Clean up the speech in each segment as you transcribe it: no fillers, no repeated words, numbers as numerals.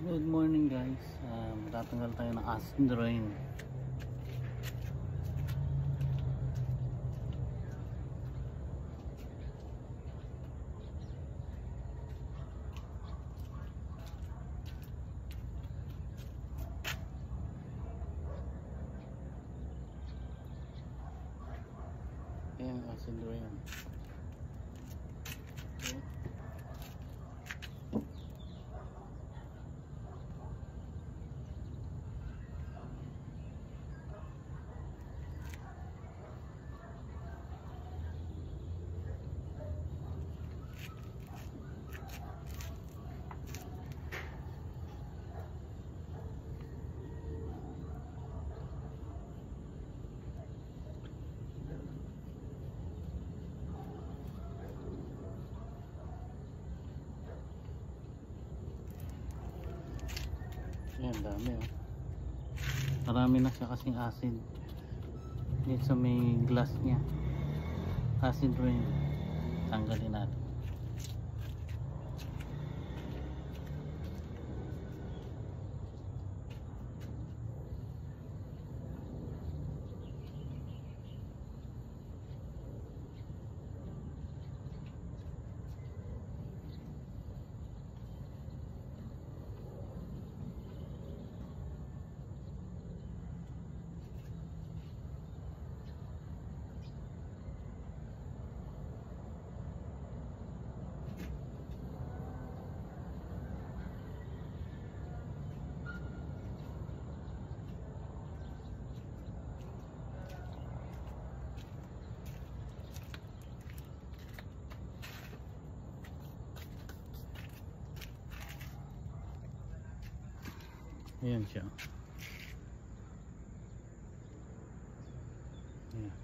Good morning guys. Tatanggal tayo ng acid rain. Ayan, acid rain. Okay. Ayan, dami oh. Marami na siya kasing acid. Dito sa may glass nya. Acid rain. Tanggalin natin. Ayan siya. Ayan.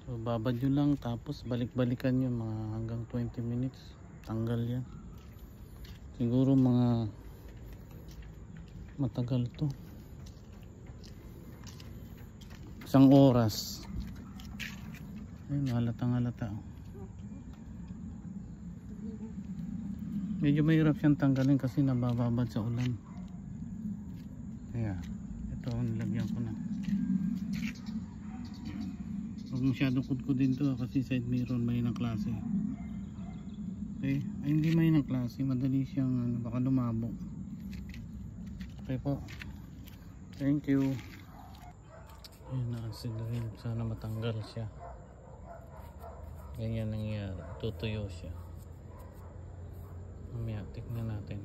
So babad yun lang, tapos balik-balikan yun mga hanggang 20 minutes. Tanggal yan. Siguro mga matagal to. Isang oras. Ayun, halatang halata. Medyo mahirap siyang tanggalin kasi nabababad sa ulan. Kaya ito ang nilagyan ko na. Huwag masyadong kudkudin to kasi side mirror may ng klase. Okay, ay hindi may ng klase, madali siyang baka lumabo. Okay po, thank you. Ayun, nakasidrin, sana matanggal siya. Ganyan nangyari, tutuyo siya. Mamaya tignan natin.